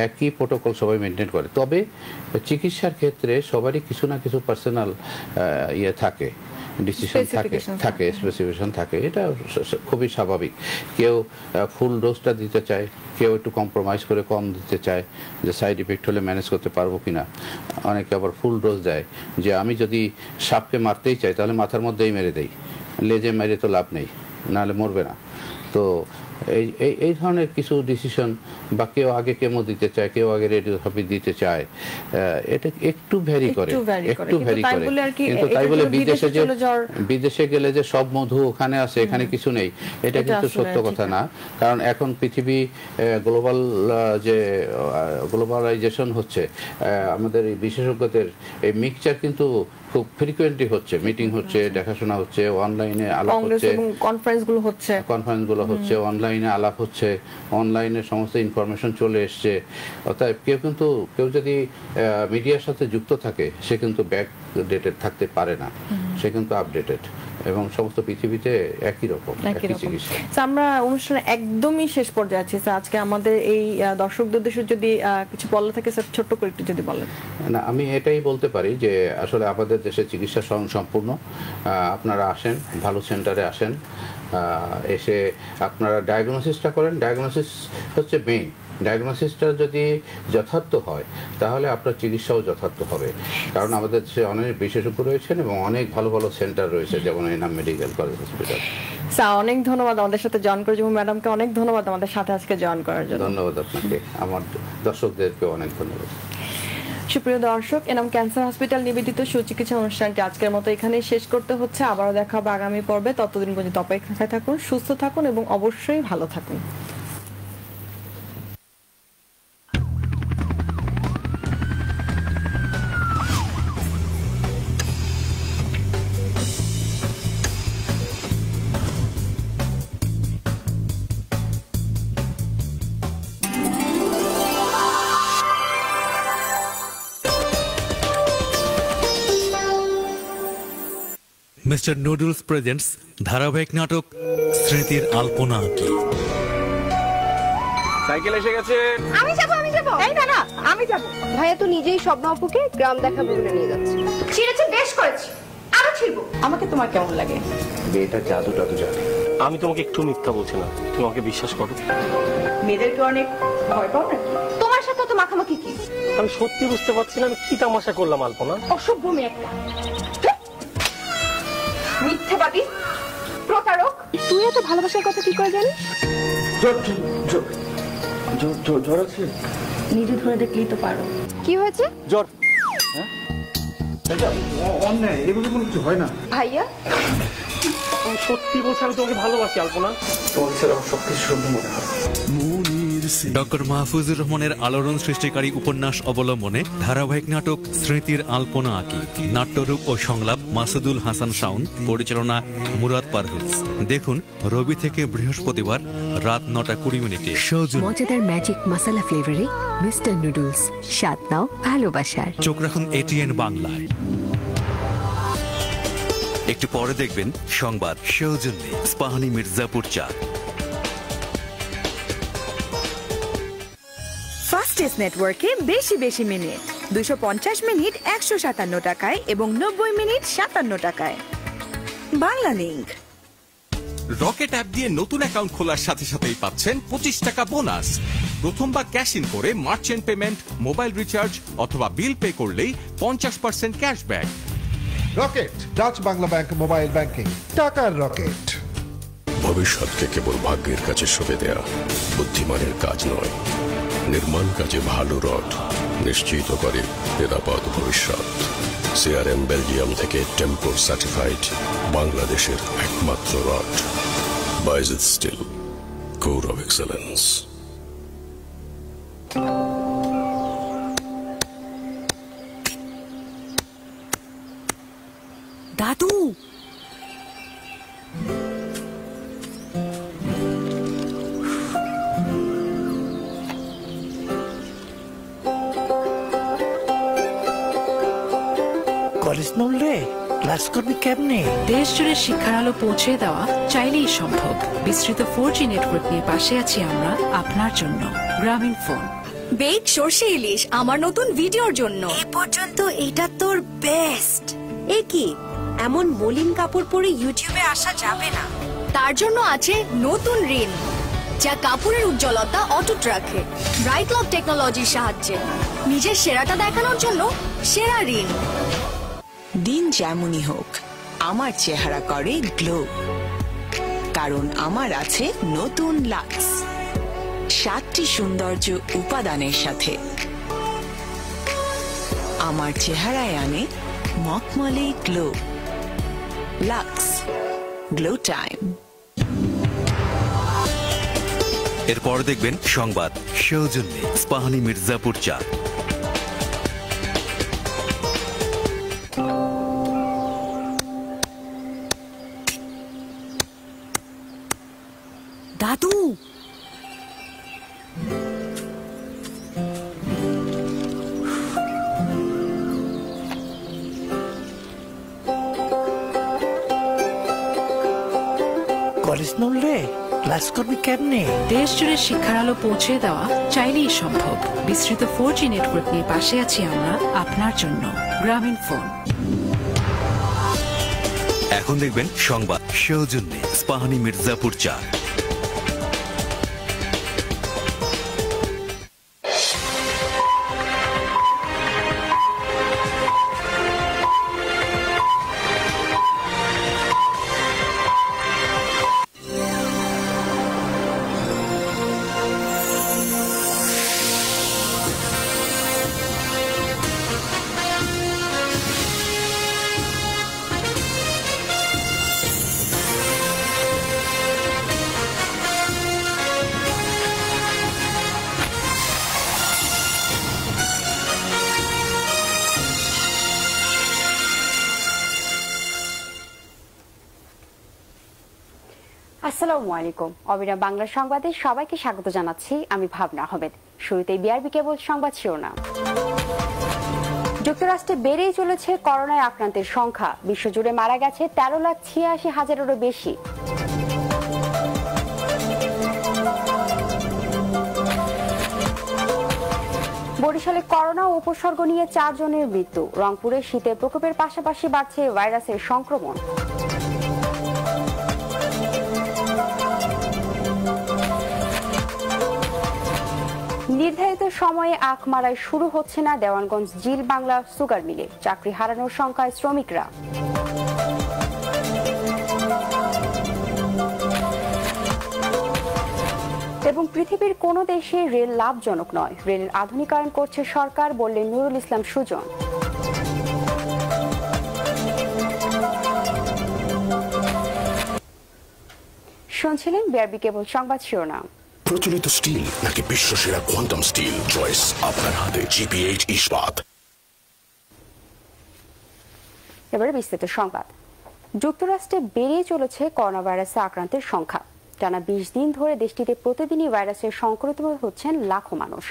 একই প্রোটোকল সবাই মেনটেন করে। তবে চিকিৎসার ক্ষেত্রে সবারই কিছু না কিছু পার্সোনাল থাকে, ডিসিশন থাকে, স্পেসিফিকেশন থাকে। এটা খুবই স্বাভাবিক। কেউ ফুল ডোজটা দিতে চায়, কেউ একটু কম্প্রোমাইজ করে কম দিতে চায়, যে সাইড ইফেক্ট হলে ম্যানেজ করতে পারবো কিনা। অনেকে আবার ফুল ডোজ দেয়, যে আমি যদি সাপকে মারতেই চাই তাহলে মাথার মধ্যেই মেরে দেই, লেজে মেরে তো লাভ নেই, নাহলে মরবে না। তো এই ধরনের কিছু ডিসিশন, বা কেউ আগে কেমো দিতে চায়, কেউ আগে রেডিওথেরাপি দিতে চায়, এটা একটু ভ্যারি করে। কিন্তু তাই বলে বিদেশে গেলে যে সব মধু ওখানে আছে এখানে কিছু নেই, এটা কিন্তু সত্য কথা না। কারণ এখন পৃথিবী গ্লোবালাইজেশন হচ্ছে, আমাদের এই বিশেষজ্ঞদের এই মিক্সচার কিন্তু খুব ফ্রিকোয়েন্টলি হচ্ছে, মিটিং হচ্ছে, দেখাশোনা হচ্ছে, অনলাইনে আলাপ হচ্ছে, কনফারেন্সগুলো হচ্ছে, অনলাইনে আলাপ হচ্ছে, অনলাইনে সমস্ত ইনফরমেশন চলে এসছে। অর্থাৎ কেউ যদি মিডিয়ার সাথে যুক্ত থাকে, সে কিন্তু ব্যাক ডেটেড থাকতে পারে না, সে কিন্তু আপডেটেড। এবং সমস্ত পৃথিবীতে একই রকম চিকিৎসা। আমরা অনুষ্ঠানে একদমই শেষ পর্যায়ে আছি। আজকে আমাদের এই দর্শকদের উদ্দেশ্যে যদি কিছু বলা থাকে স্যার, ছোট্ট করে একটু যদি বলেন। না, আমি এটাই বলতে পারি যে আসলে আমাদের দেশে চিকিৎসা সম্পূর্ণ। আপনারা আসেন, ভালো সেন্টারে আসেন, এসে আপনারা ডায়াগনোসিসটা করেন। ডায়াগনোসিস হচ্ছে মেইন। ডায়াগনোসিসটা যদি যথার্থ হয় তাহলে আপনার চিকিৎসাও যথার্থ হবে। কারণ আমাদের দেশে অনেক বিশেষজ্ঞ রয়েছেন এবং অনেক ভালো ভালো সেন্টার রয়েছে, যেমন Enam medical college hospital. Sir অনেক ধন্যবাদ আমাদের সাথে জয়েন করার জন্য, ম্যাডামকে অনেক ধন্যবাদ আমাদের সাথে আজকে জয়েন করার জন্য। ধন্যবাদ আপনাকে, আমার দর্শকদেরকে অনেক ধন্যবাদ। সুপ্রিয় দর্শক, এনাম ক্যান্সার হসপিটাল নিবেদিত সুচিকিৎসা অনুষ্ঠানটি আজকের মতো এখানেই শেষ করতে হচ্ছে। আবারও দেখা হবে আগামী পর্বে। ততদিন পর্যন্ত অপেক্ষায় থাকুন, সুস্থ থাকুন এবং অবশ্যই ভালো থাকুন। মিস্টার নুডলস প্রেজেন্টস ধারাবাহিক নাটক স্মৃতির আলপনা আঁকি। সাইকেল এসে গেছে। আমি যাব। এই না, আমি যাব। ভাইয়া তো নিজেই স্বপ্ন আপুকে গ্রাম দেখাবো বলে নিয়ে যাচ্ছে। ছিঁড়েছে, বেশ করেছি, আরো ছিড়বো। আমাকে তোমার কেমন লাগে? মেয়েটা জাদু জানে। আমি তোমাকে একটু মিথ্যা বলছি না, তুমি আমাকে বিশ্বাস করো। মেয়েদেরকে অনেক ভয় পাও নাকি? তোমার সাথে তো মাখামাখি কি? আমি সত্যি বুঝতে পারছি না আমি কি তামাশা করলাম আলপনা। অসভ্য মেয়ে একটা, মিথ্যাবাদী, প্রতারক। তুই এত ভালোবাসার কথা কি করে জানিস? জ্বর আছে, নিজে ধরে দেখলেই তো পারো। কি হয়েছে? জ্বর। অন্যায়, এগুলো কোনো কিছু হয় না ভাইয়া। সত্যি বলছি, আমি তোমাকে ভালোবাসি আলপনা। তোমাকে ছাড়া আমার সবকিছু শুদ্ধ মনে হয়। ডক্টর মাহফুজুর রহমানের আলোড়ন সৃষ্টিকারী উপন্যাস অবলম্বনে ধারাবাহিক নাটক স্মৃতির আলপনা আঁকি। নাট্যরূপ ও সংলাপ মাসুদুল হাসান শাওন, পরিচালনা মুরাদ পারভেজ। দেখুন রবি থেকে বৃহস্পতিবার রাত 9:20। মজাদার ম্যাজিক মশলা ফ্লেভারে মিস্টার নুডলস, স্বাদ নাও ভালোবাসার। চোখ রাখুন এটিএন বাংলায়। একটু পরে দেখবেন সংবাদ সৌজন্যে স্পাহানি মির্জাপুর চা। ফাস্টেস্ট নেটওয়ার্কে বেশি মিনিট, 250 মিনিট 157 টাকায় এবং 90 মিনিট 57 টাকায়। বাংলা লিংক। রকেট অ্যাপ দিয়ে নতুন অ্যাকাউন্ট খোলার সাথে সাথেই পাচ্ছেন 25 টাকা বোনাস। প্রথমবার ক্যাশ ইন করে মার্চেন্ট পেমেন্ট, মোবাইল রিচার্জ অথবা বিল পে করলেই 50% cashback. Rocket, Dutch Bangla bank mobile banking, টাকার রকেট। ভবিষ্যৎকে কেবল ভাগ্যের কাছে সঁপে দেয়া বুদ্ধিমানের কাজ নয়, নির্মাণ কাজে ভালো রড নিশ্চিত করে নিরাপদ ভবিষ্যৎ। সিআরএম বেলজিয়াম থেকে টেম্পো সার্টিফাইড, বাংলাদেশের একমাত্র rod. Bayezid steel, core of excellence. দাদু, কলেজ নড়লে ক্লাস করবি কেমনে? দেশ জুড়ে শিক্ষার আলো পৌঁছে দেওয়া চাইলেই সম্ভব। বিস্তৃত 4G নেটওয়ার্ক নিয়ে পাশে আছি আমরা আপনার জন্য। গ্রামীণ ফোন। বেক সর্ষে ইলিশ আমার নতুন ভিডিওর জন্য। এই পর্যন্ত এটা তোর বেস্ট। এ কি এমন মলিন কাপড় পরে ইউটিউবে আসা যাবে না। তার জন্য আছে নতুন রিন, যা কাপড়ের উজ্জ্বলতা অটুট রাখে ব্রাইট লক টেকনোলজির সাহায্যে। নিজের সেরাটা দেখানোর জন্য সেরা রিন। দিন যেমনই হোক আমার চেহারা করে গ্লো, কারণ আমার আছে নতুন লাক্স 7টি সৌন্দর্য উপাদানের সাথে। আমার চেহারায় আনে মখমলে গ্লো। Lux glow time. এরপর দেখবেন সংবাদ, সৌজন্যে স্পাহানি মির্জাপুর চা। দাদু, কলেজ নড়লে ক্লাস করবি কেমনে? দেশ জুড়ে শিক্ষার আলো পৌঁছে দেওয়া চাইলেই সম্ভব। বিস্তৃত 4G নেটওয়ার্ক নিয়ে পাশে আছি আমরা আপনার জন্য। গ্রামীণ ফোন। এখন দেখবেন সংবাদ, সৌজন্যে স্পাহানি মির্জাপুর চা। আসসালামু আলাইকুম। অবিরাম বাংলা সংবাদে সবাইকে স্বাগত জানাচ্ছি, আমি ভাবনা আহমেদ। শুরুতেই বিআরবি কেবল সংবাদ শিরোনাম। যুক্তরাষ্ট্রে বেড়েই চলেছে করোনায় আক্রান্তের সংখ্যা, বিশ্বজুড়ে মারা গেছে 13,86,000-এরও বেশি। বরিশালে করোনা উপসর্গ নিয়ে 4 জনের মৃত্যু। রংপুরে শীতের প্রকোপের পাশাপাশি বাড়ছে ভাইরাসের সংক্রমণ। নির্ধারিত সময়ে আখ মারাই শুরু হচ্ছে না দেওয়ানগঞ্জ জিল বাংলা সুগার মিলে, চাকরি হারানোর শঙ্কায় শ্রমিকরা। এবং পৃথিবীর কোন দেশে রেল লাভজনক নয়, রেলের আধুনিকায়ন করছে সরকার, বললেন নুরুল ইসলাম সুজন। শুনছিলেন বিআরবি কেবল সংবাদ শিরোনাম। প্রচলিত স্টিল নাকি বিশ্বসেরা কোয়ান্টাম স্টিল, চয়েস আপনার হাতে। জিপিএইচ ইস্পাত। এবারে বিস্তারিত সংবাদ। যুক্তরাষ্ট্রে বেড়ে চলেছে করোনা ভাইরাসে আক্রান্তের সংখ্যা। টানা 20 দিন ধরে দেশটিতে প্রতিদিনই ভাইরাসের সংক্রমিত হচ্ছেন লাখো মানুষ।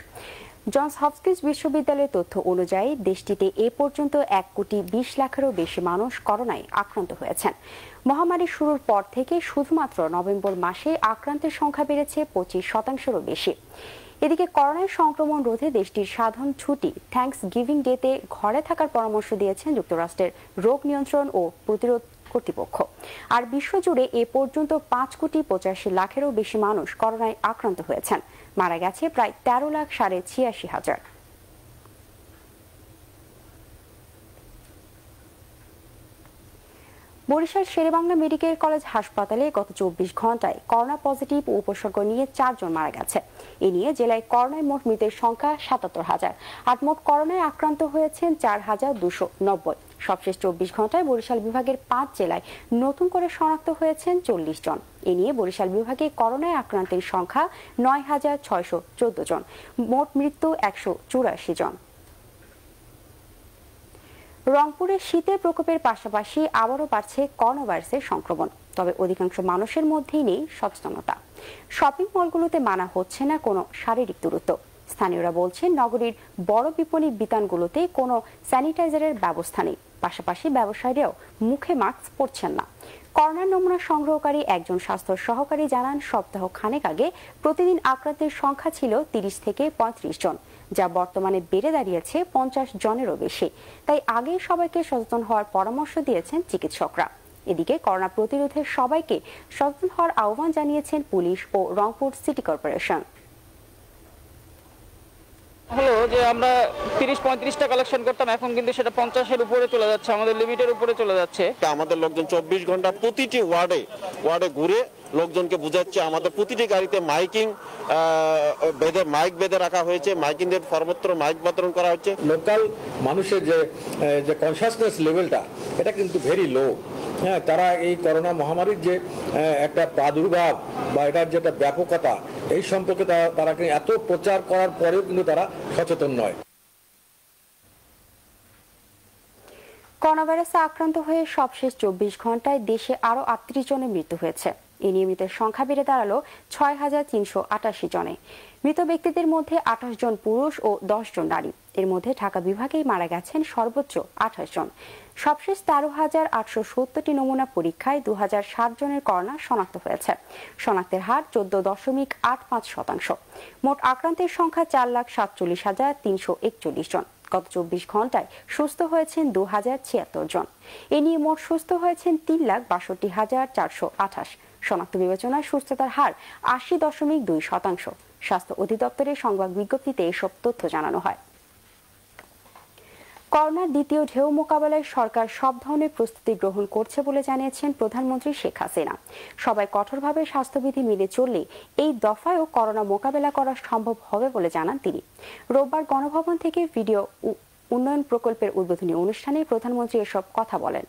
জনস হপকিন্স বিশ্ববিদ্যালয়ের তথ্য অনুযায়ী দেশটিতে এ পর্যন্ত 1,20,00,000-এরও বেশি মানুষ করোনায় আক্রান্ত হয়েছেন। মহামারী শুরুর পর থেকে শুধুমাত্র নভেম্বর মাসে আক্রান্তের সংখ্যা বেড়েছে 25%-এরও বেশি। এদিকে করোনার সংক্রমণ রোধে দেশটির সাধারণ ছুটি থ্যাঙ্কস গিভিং ডেতে ঘরে থাকার পরামর্শ দিয়েছেন যুক্তরাষ্ট্রের রোগ নিয়ন্ত্রণ ও প্রতিরোধ কর্তৃপক্ষ। আর বিশ্বজুড়ে এ পর্যন্ত 5,85,00,000-এরও বেশি মানুষ করোনায় আক্রান্ত হয়েছেন। মারা গেছে প্রায় 13,86,000। বরিশাল শেরেবাংলা মেডিকেল কলেজ হাসপাতালে গত 24 ঘন্টায় করোনা পজিটিভ ও উপসর্গ নিয়ে 4 জন মারা গেছে। এ নিয়ে জেলায় করোনায় মোট মৃতের সংখ্যা 77,000 আর মোট করোনায় আক্রান্ত হয়েছেন 4,290। সবশেষ 24 ঘন্টায় বরিশাল বিভাগের 5 জেলায় নতুন করে শনাক্ত হয়েছেন 40 জন। এ নিয়ে বরিশাল বিভাগে করোনায় আক্রান্তের সংখ্যা 9,614 জন, মোট মৃত্যু 184 জন। রংপুরে শীতের প্রকোপের পাশাপাশি আবারও বাড়ছে করোনা ভাইরাসের সংক্রমণ, তবে অধিকাংশ মানুষের মধ্যেই নেই সচেতনতা। শপিং মলগুলোতে মানা হচ্ছে না কোনো শারীরিক দূরত্ব। স্থানীয়রা বলছেন নগরীর বড় বিপণী বিতানগুলোতে কোনো স্যানিটাইজারের ব্যবস্থা নেই, পাশাপাশি ব্যবসায়ীরাও মুখে মাস্ক পরছেন না। করোনার নমুনা সংগ্রহকারী একজন স্বাস্থ্য সহকারী জানান, সপ্তাহ খানেক আগে প্রতিদিন আক্রান্তের সংখ্যা ছিল 30 থেকে 35 জন, যা বর্তমানে বেড়ে দাঁড়িয়েছে 50 জনেরও বেশি। তাই আগেই সবাইকে সচেতন হওয়ার পরামর্শ দিয়েছেন চিকিৎসকরা। এদিকে করোনা প্রতিরোধে সবাইকে সচেতন হওয়ার আহ্বান জানিয়েছেন পুলিশ ও রংপুর সিটি কর্পোরেশন। হলো যে আমরা 30-35টা কালেকশন করতাম, এখন কিন্তু সেটা 50-এর উপরে চলে যাচ্ছে, আমাদের লিমিটের উপরে চলে যাচ্ছে। আমাদের লোকজন 24 ঘন্টা প্রতিটি ওয়ার্ডে ঘুরে লোকজনকে বোঝাচ্ছে। আমাদের প্রতিটি গাড়িতে মাইক বেঁধে রাখা হয়েছে, মাইকিংদের সর্বত্র মাইক বিতরণ করা হচ্ছে। লোকাল মানুষের যে কনসাসনেস লেভেলটা, এটা কিন্তু ভেরি লো। হ্যাঁ, তারা এই করোনা মহামারীর যে একটা প্রাদুর্ভাব বা এটার যেটা ব্যাপকতা, এই সম্পর্কে তারা এত প্রচার করার পরেও কিন্তু তারা সচেতন নয়। করোনা ভাইরাসে আক্রান্ত হয়ে সবশেষ 24 ঘন্টায় দেশে আরো 38 জনের মৃত্যু হয়েছে। এই নিয়ে মৃতের সংখ্যা বেড়ে দাঁড়ালো 6388 জনে। মৃত ব্যক্তিদের মধ্যে 28 জন পুরুষ ও 10 জন নারী। এর মধ্যে ঢাকা বিভাগেই মারা গেছেন সর্বোচ্চ 28 জন। সবশেষ 13,870টি নমুনা পরীক্ষায় 2060 জনের করোনা শনাক্ত হয়েছে। শনাক্তের হার 14.85%। মোট আক্রান্তের সংখ্যা 4,47,341 জন। গত 24 ঘন্টায় সুস্থ হয়েছেন 2076 জন। এ নিয়ে মোট সুস্থ হয়েছেন 3,62,428। শনাক্ত বিবেচনায় সুস্থতার হার 80.2%। স্বাস্থ্য অধিদপ্তরের সংবাদ বিজ্ঞপ্তিতে এসব তথ্য জানানো হয়। করোনার দ্বিতীয় ঢেউ মোকাবেলায় সরকার সব ধরনের প্রস্তুতি গ্রহণ করছে বলে জানিয়েছেন প্রধানমন্ত্রী শেখ হাসিনা। সবাই কঠোরভাবে স্বাস্থ্যবিধি মেনে চললে এই দফায়ও করোনা মোকাবেলা করা সম্ভব হবে বলে জানান তিনি। রোববার গণভবন থেকে ভিডিও উন্নয়ন প্রকল্পের উদ্বোধনী অনুষ্ঠানে প্রধানমন্ত্রী এসব কথা বলেন।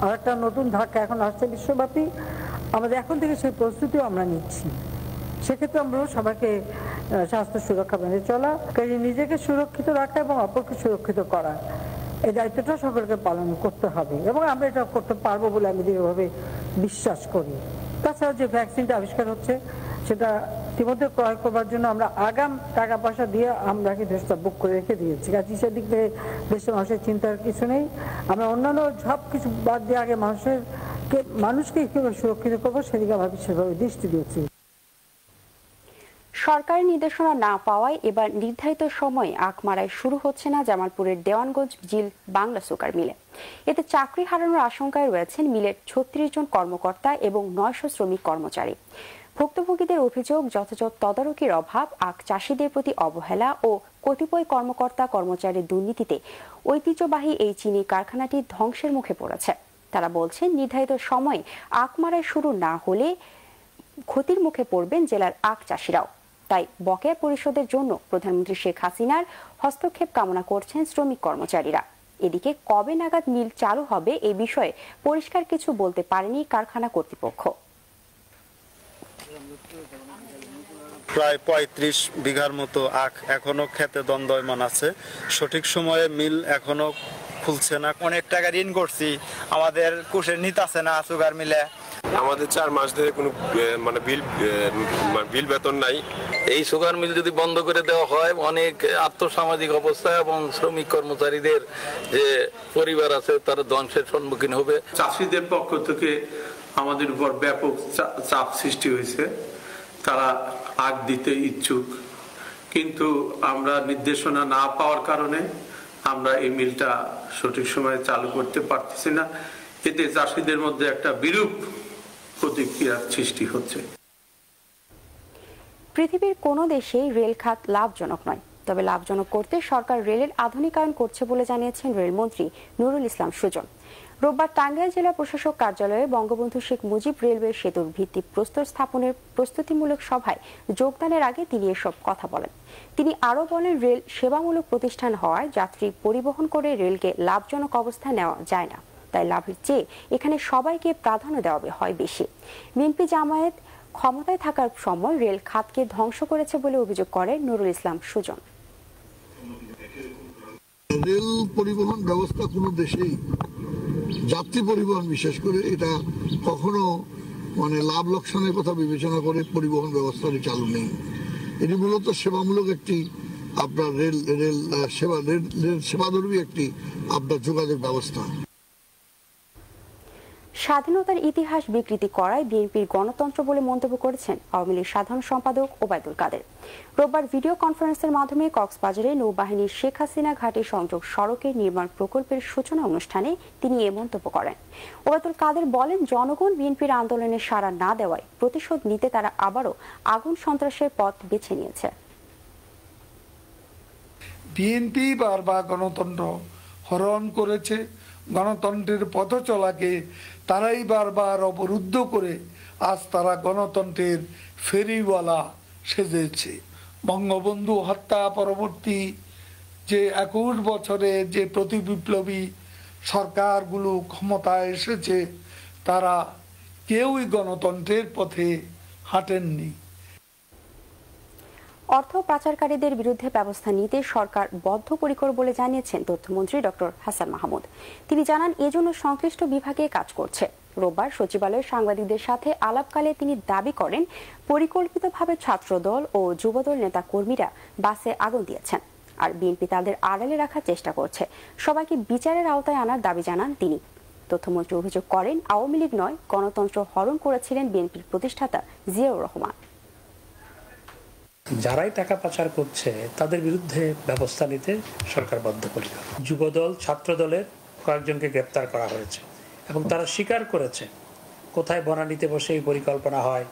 আর একটা নতুন ধাক্কা এখন আসছে বিশ্বব্যাপী, আমাদের এখন থেকে সেই প্রস্তুতিও আমরা নিচ্ছি। সেক্ষেত্রে আমরা সবাইকে স্বাস্থ্য সুরক্ষা মেনে চলা, কাজে নিজেকে সুরক্ষিত রাখা এবং অপরকে সুরক্ষিত করা, এই দায়িত্বটা সকলকে পালন করতে হবে এবং আমরা এটা করতে পারবো বলে আমি দৃঢ়ভাবে বিশ্বাস করি। তাছাড়া যে ভ্যাকসিনটা আবিষ্কার হচ্ছে সেটা ইতিমধ্যে ক্রয় করবার জন্য আমরা আগাম টাকা পয়সা দিয়ে আমরা কি দেশটা বুক করে রেখে দিয়েছি। কাজে সেদিক থেকে দেশের মানুষের চিন্তার কিছু নেই। আমরা অন্যান্য সব কিছু বাদ দিয়ে আগে মানুষকে কিভাবে সুরক্ষিত করবো সেদিকে আমরা বিশেষভাবে দৃষ্টি দিয়েছি। সরকারি নির্দেশনা না পাওয়ায় এবার নির্ধারিত সময়ে আখ মারাই শুরু হচ্ছে না জামালপুরের দেওয়ানগঞ্জ জিল বাংলা সুগার মিলে। এতে চাকরি হারানোর আশঙ্কায় রয়েছেন মিলের 36 জন কর্মকর্তা এবং 900 শ্রমিক কর্মচারী। ভুক্তভোগীদের অভিযোগ, যথাযথ তদারকির অভাব, আখ চাষিদের প্রতি অবহেলা ও কতিপয় কর্মকর্তা কর্মচারীর দুর্নীতিতে ঐতিহ্যবাহী এই চিনি কারখানাটি ধ্বংসের মুখে পড়েছে। তারা বলছেন, নির্ধারিত সময়ে আখ মারাই শুরু না হলে ক্ষতির মুখে পড়বেন জেলার আখ চাষিরাও। তাই বকেয়া পরিশোধের জন্য প্রধানমন্ত্রী শেখ হাসিনার হস্তক্ষেপ কামনা করছেন শ্রমিক কর্মচারীরা। এদিকে কবে নাগাদ মিল চালু হবে এই বিষয়ে পরিষ্কার কিছু বলতে পারেনি কারখানা কর্তৃপক্ষ। প্রায় 35 বিঘার মতো আখ এখনো খেতে দণ্ডায়মান আছে। সঠিক সময়ে মিল এখনো খুলছে না। অনেক টাকা ঋণ করছি, আমাদের কুশের নিতে আছে না সুগার মিলে। আমাদের 4 মাস ধরে কোনো বিল বেতন নাই। এই সুগার মিল যদি বন্ধ করে দেওয়া হয়, অনেক আর্থসামাজিক অবস্থা এবং শ্রমিক কর্মচারীদের যে পরিবার আছে তারা ধ্বংসের সম্মুখীন হবে। চাষিদের পক্ষ থেকে আমাদের উপর ব্যাপক চাপ সৃষ্টি হয়েছে। তারা আখ দিতে ইচ্ছুক, কিন্তু আমরা নির্দেশনা না পাওয়ার কারণে আমরা এই মিলটা সঠিক সময়ে চালু করতে পারতেছি না। এতে চাষিদের মধ্যে একটা বিরূপ প্রতিক্রিয়ার সৃষ্টি হচ্ছে। পৃথিবীর কোনো দেশেই রেল খাত লাভজনক নয়, তবে লাভজনক করতে সরকার রেলের আধুনিকায়ন করছে বলে জানিয়েছেন রেলমন্ত্রী নুরুল ইসলাম সুজন। রোববার টাঙ্গাইল জেলা প্রশাসক কার্যালয়ে বঙ্গবন্ধু শেখ মুজিব রেলওয়ে সেতুর ভিত্তিপ্রস্তর স্থাপনের প্রস্তুতিমূলক সভায় যোগদানের আগে তিনি এসব কথা বলেন। তিনি আরও বলেন, রেল সেবামূলক প্রতিষ্ঠান হওয়ায় যাত্রী পরিবহন করে রেলকে লাভজনক অবস্থায় নেওয়া যায় না। তাই লাভের চেয়ে এখানে সবাইকে প্রাধান্য দেওয়া হয় বেশি। বিএনপি জামায়াত ক্ষমতায় থাকার সময় রেল খাতকে ধ্বংস করেছে বলে অভিযোগ করেন নুরুল ইসলাম সুজন। রেল পরিবহন ব্যবস্থা কোনো দেশেই, যাত্রী পরিবহন বিশেষ করে, এটা কখনো লাভ লোকসানের কথা বিবেচনা করে পরিবহন ব্যবস্থাটি চালু নেই। এটি মূলত সেবামূলক একটি আপনার রেল, সেবাধর্মী একটি আপনার যোগাযোগ ব্যবস্থা। স্বাধীনতার ইতিহাস বিকৃতি করায় বিএনপির গণতন্ত্র বলে মন্তব্য করেছেন আওয়ামী লীগ সাধারণ সম্পাদক ওবায়দুল কাদের। রোববার ভিডিও কনফারেন্সের মাধ্যমে কক্সবাজারে নৌবাহিনীর শেখ হাসিনা ঘাটে সংযোগ সড়কের নির্মাণ প্রকল্পের সূচনা অনুষ্ঠানে তিনি এ মন্তব্য করেন। ওবায়দুল কাদের বলেন, জনগণ বিএনপির আন্দোলনে সাড়া না দেওয়ায় প্রতিশোধ নিতে তারা আবারও আগুন সন্ত্রাসের পথ বেছে নিয়েছে। বিএনপি বারবার গণতন্ত্র হরণ করেছে, গণতন্ত্রের পথ চলাকে তারাই বারবার অবরুদ্ধ করে আজ তারা গণতন্ত্রের ফেরিওয়ালা সেজেছে। বঙ্গবন্ধু হত্যা পরবর্তী যে 21 বছরে যে প্রতিবিপ্লবী সরকারগুলো ক্ষমতায় এসেছে তারা কেউই গণতন্ত্রের পথে হাঁটেননি। অর্থ পাচারকারীদের বিরুদ্ধে ব্যবস্থা নিতে সরকার বদ্ধপরিকর বলে জানিয়েছেন তথ্যমন্ত্রী ডক্টর হাসান মাহমুদ। তিনি জানান, এজন্য সংশ্লিষ্ট বিভাগে কাজ করছে। রোববার সচিবালয়ে সাংবাদিকদের সাথে আলাপকালে তিনি দাবি করেন, পরিকল্পিতভাবে ছাত্রদল ও যুবদল নেতা কর্মীরা বাসে আগুন দিয়েছেন, আর বিএনপি তাদের আড়ালে রাখার চেষ্টা করছে। সবাইকে বিচারের আওতায় আনার দাবি জানান তিনি। তথ্যমন্ত্রী অভিযোগ করেন, আওয়ামী লীগ নয়, গণতন্ত্র হরণ করেছিলেন বিএনপির প্রতিষ্ঠাতা জিয়াউর রহমান। যারাই টাকা পাচার করছে তাদের বিরুদ্ধে ব্যবস্থা নিতে সরকার বদ্ধপরিকর। যুবদল, ছাত্রদলের কয়েকজনকে গ্রেপ্তার করা হয়েছে এবং তারা স্বীকার করেছে কোথায় বনানীতে বসে এই পরিকল্পনা হয়,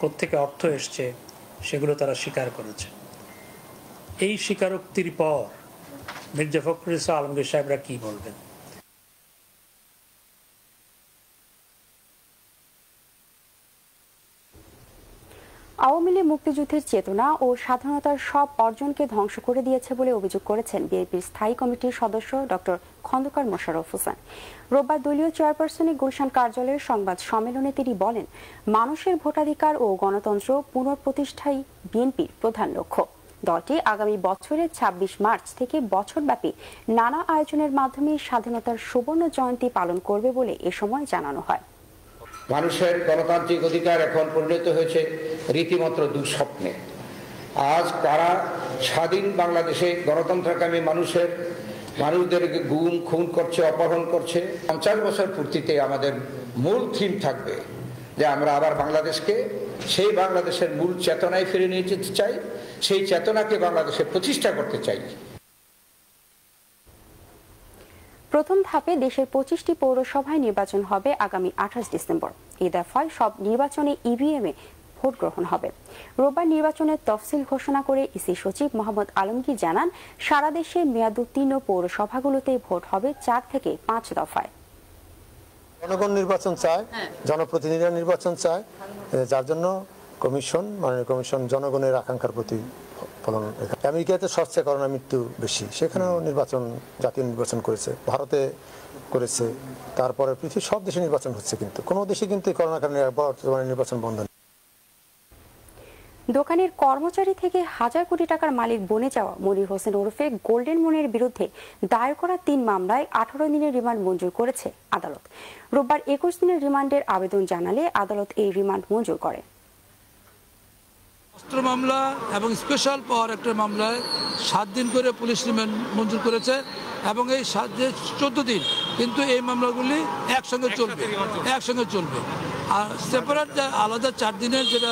কোত্থেকে অর্থ এসছে, সেগুলো তারা স্বীকার করেছে। এই স্বীকারোক্তির পর মির্জা ফখরুল ইসলাম আলমগীর সাহেবরা কি বলবেন? আওয়ামী লীগ মুক্তিযুদ্ধের চেতনা ও স্বাধীনতার সব অর্জনকে ধ্বংস করে দিয়েছে বলে অভিযোগ করেছেন বিএনপির স্থায়ী কমিটির সদস্য ডক্টর খন্দকার মোশাররফ হোসেন। রোববার দলীয় চেয়ারপারসনের গুলশান কার্যালয়ের সংবাদ সম্মেলনে তিনি বলেন, মানুষের ভোটাধিকার ও গণতন্ত্র পুনঃপ্রতিষ্ঠাই বিএনপির প্রধান লক্ষ্য। দলটি আগামী বছরের ২৬ মার্চ থেকে বছরব্যাপী নানা আয়োজনের মাধ্যমে স্বাধীনতার সুবর্ণ জয়ন্তী পালন করবে বলে এ সময় জানানো হয়। মানুষের গণতান্ত্রিক অধিকার এখন পরিণত হয়েছে রীতিমাত্র দুঃস্বপ্নে। আজ কারা স্বাধীন বাংলাদেশে গণতন্ত্রকামী মানুষদেরকে গুম খুন করছে, অপহরণ করছে। ৫০ বছর পূর্তিতে আমাদের মূল থিম থাকবে যে আমরা আবার বাংলাদেশকে সেই বাংলাদেশের মূল চেতনায় ফিরে নিয়ে যেতে চাই, সেই চেতনাকে বাংলাদেশে প্রতিষ্ঠা করতে চাই। প্রথম ধাপে দেশের 25টি পৌরসভায় নির্বাচন হবে আগামী 28 ডিসেম্বর। এই দফায় সব নির্বাচনে ইভিএম এ ভোট গ্রহণ হবে। রোববার নির্বাচনের তফসিল ঘোষণা করে ইসি সচিব মোহাম্মদ আলমগীর জানান, সারা দেশে মেয়াদোত্তীর্ণ পৌরসভাগুলোতে ভোট হবে 4 থেকে 5 দফায়। জনগণ নির্বাচন চায়, জনপ্রতিনিধিরা নির্বাচন চায়, যার জন্য মাননীয় কমিশন জনগণের আকাঙ্ক্ষার প্রতি ফলন। আমেরিকাতে সবচেয়ে করোনা মৃত্যু বেশি, সেখানেও জাতীয় নির্বাচন করেছে, ভারতে করেছে, তারপরে পৃথিবীর সব দেশে নির্বাচন হচ্ছে, কিন্তু কোনো দেশে কিন্তু করোনার কারণে নির্বাচন বন্ধ নেই। দোকানের কর্মচারী থেকে হাজার কোটি টাকার মালিক বনে যাওয়া মনির হোসেন ওরফে গোল্ডেন মুনের বিরুদ্ধে দায়ের করা 3 মামলায় 18 দিনের রিমান্ড মঞ্জুর করেছে আদালত। রোববার 21 দিনের রিমান্ডের আবেদন জানালে আদালত এই রিমান্ড মঞ্জুর করে। অস্ত্র মামলা এবং স্পেশাল পাওয়ার একটা মামলায় 7 দিন করে পুলিশ রিমান্ড মঞ্জুর করেছে এবং এই 14 দিন কিন্তু এই মামলাগুলি একসঙ্গে চলবে। আর সেপারেট আলাদা 4 দিনের যেটা